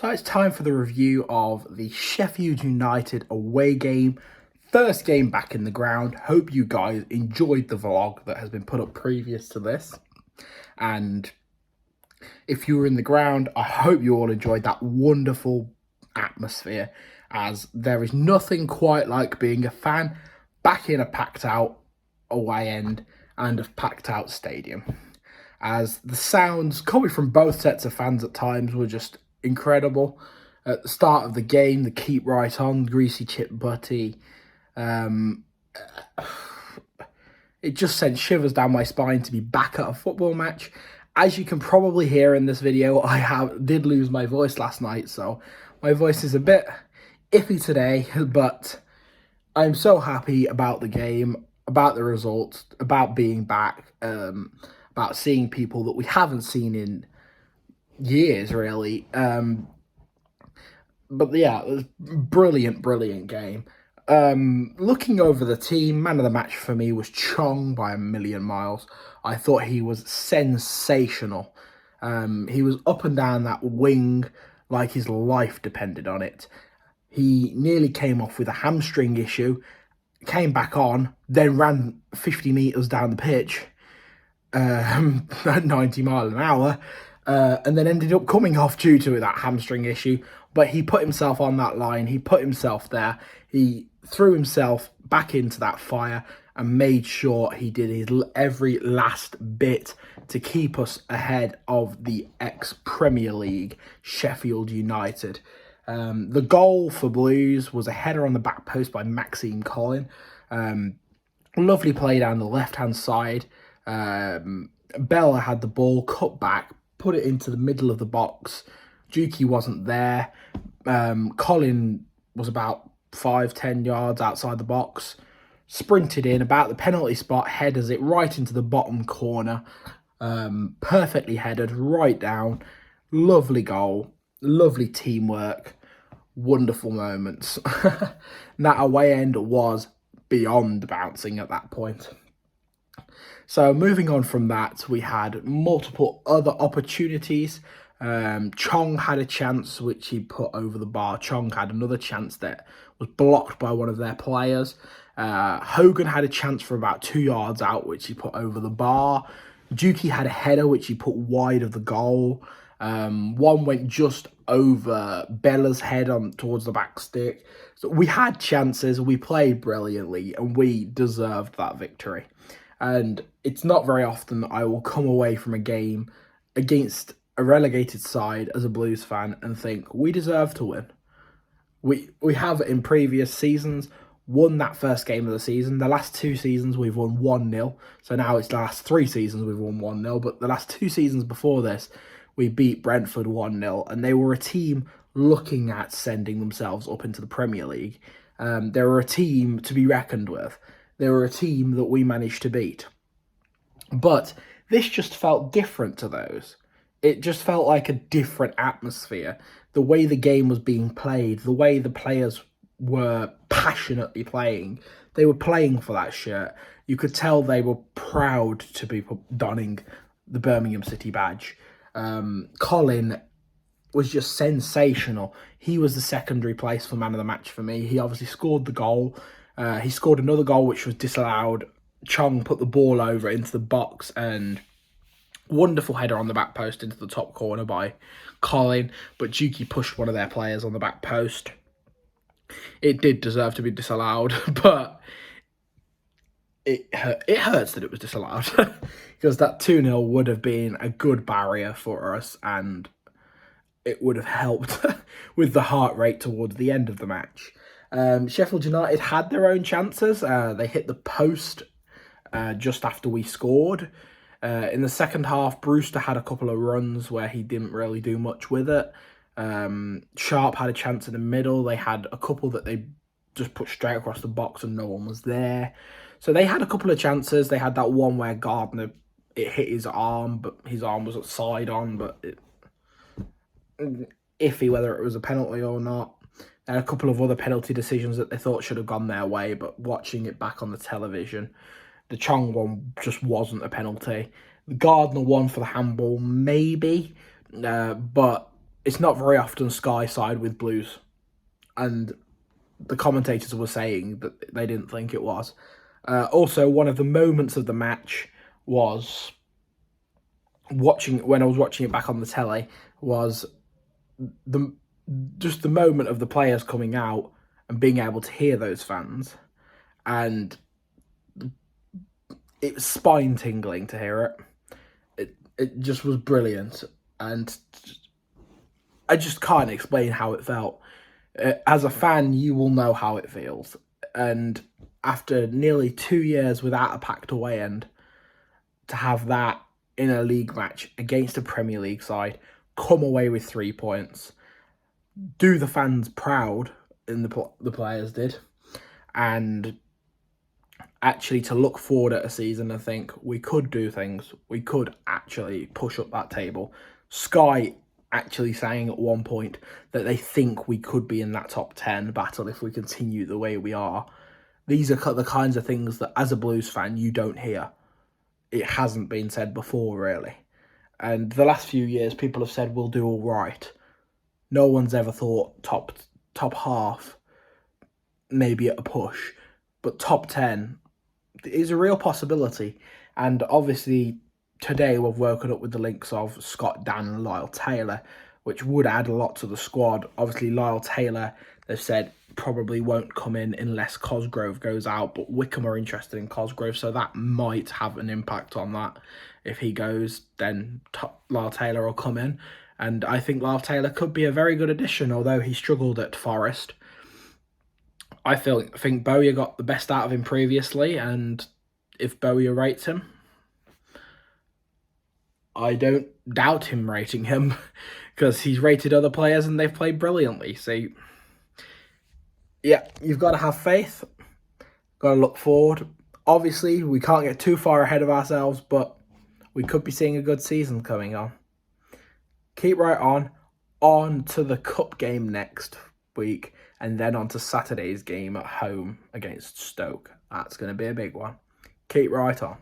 So it's time for the review of the Sheffield United away game. First game back in the ground. Hope you guys enjoyed the vlog that has been put up previous to this. And if you were in the ground, I hope you all enjoyed that wonderful atmosphere, as there is nothing quite like being a fan back in a packed out away end and a packed out stadium. As the sounds coming from both sets of fans at times were just incredible. At the start of the game, the keep right on, greasy chip butty. It just sent shivers down my spine to be back at a football match. As you can probably hear in this video, I did lose my voice last night, so my voice is a bit iffy today, but I'm so happy about the game, about the results, about being back, about seeing people that we haven't seen in years, really. But yeah, it was a brilliant game. Looking over the team, man of the match for me was Chong by a million miles. I thought he was sensational. He was up and down that wing like his life depended on it. He nearly came off with a hamstring issue, came back on, then ran 50 metres down the pitch at 90 miles an hour, and then ended up coming off due to that hamstring issue. But he put himself on that line, he put himself there, he threw himself back into that fire and made sure he did his every last bit to keep us ahead of the ex-Premier League Sheffield United. The goal for Blues was a header on the back post by Maxime Colin. Lovely play down the left-hand side. Bella had the ball, cut back, put it into the middle of the box. Juki wasn't there. Colin was about 5-10 yards outside the box. Sprinted in about the penalty spot, headers it right into the bottom corner. Perfectly headed, right down. Lovely goal. Lovely teamwork. Wonderful moments. That away end was beyond bouncing at that point. So moving on from that, we had multiple other opportunities. Chong had a chance which he put over the bar. Chong had another chance that was blocked by one of their players. Hogan had a chance for about 2 yards out which he put over the bar. Juki had a header which he put wide of the goal. One went just over Bella's head on towards the back stick. So we had chances, we played brilliantly, and we deserved that victory. And it's not very often that I will come away from a game against a relegated side as a Blues fan and think we deserve to win. We have in previous seasons won that first game of the season. The last 2 seasons we've won 1-0. So now it's the last 3 seasons we've won 1-0. But the last 2 seasons before this, we beat Brentford 1-0. And they were a team looking at sending themselves up into the Premier League. They were a team to be reckoned with. They were a team that we managed to beat. But this just felt different to those. It just felt like a different atmosphere. The way the game was being played, the way the players were passionately playing. They were playing for that shirt. You could tell they were proud to be donning the Birmingham City badge. Colin was just sensational. He was the secondary place for man of the match for me. He obviously scored the goal. He scored another goal which was disallowed. Chong put the ball over into the box and wonderful header on the back post into the top corner by Colin. But Juki pushed one of their players on the back post. It did deserve to be disallowed, but it hurts that it was disallowed because that 2-0 would have been a good barrier for us and it would have helped with the heart rate towards the end of the match. Sheffield United had their own chances. They hit the post just after we scored. In the second half, Brewster had a couple of runs where he didn't really do much with it. Sharp had a chance in the middle. They had a couple that they just put straight across the box and no one was there. So they had a couple of chances. They had that one where Gardner, it hit his arm, but his arm was side on, but iffy whether it was a penalty or not. They had a couple of other penalty decisions that they thought should have gone their way, but watching it back on the television, the Chong one just wasn't a penalty. The Gardner one for the handball, maybe, but it's not very often Sky side with Blues, and the commentators were saying that they didn't think it was. Also, one of the moments of the match was when I was watching it back on the telly was the just the moment of the players coming out and being able to hear those fans, and it was spine tingling to hear it. It just was brilliant, and I just can't explain how it felt. As a fan, you will know how it feels, and after nearly 2 years without a packed away end, to have that in a league match against a Premier League side, come away with 3 points, do the fans proud, and the players did, and actually to look forward at a season and think we could do things, we could actually push up that table. Sky actually saying at one point that they think we could be in that top 10 battle if we continue the way we are. These are the kinds of things that, as a Blues fan, you don't hear. It hasn't been said before, really. And the last few years, people have said we'll do all right. No one's ever thought top half, maybe at a push, but top 10 is a real possibility. And obviously, today we've woken up with the links of Scott Dan and Lyle Taylor, which would add a lot to the squad. Obviously, Lyle Taylor, they've said, probably won't come in unless Cosgrove goes out, but Wickham are interested in Cosgrove, so that might have an impact on that. If he goes, then Lyle Taylor will come in, and I think Lyle Taylor could be a very good addition, although he struggled at Forest. I think Bowyer got the best out of him previously, and if Bowyer rates him, I don't doubt him rating him, because he's rated other players and they've played brilliantly. So, yeah, you've got to have faith, got to look forward. Obviously, we can't get too far ahead of ourselves, but we could be seeing a good season coming on. Keep right on to the cup game next week, and then on to Saturday's game at home against Stoke. That's going to be a big one. Keep right on.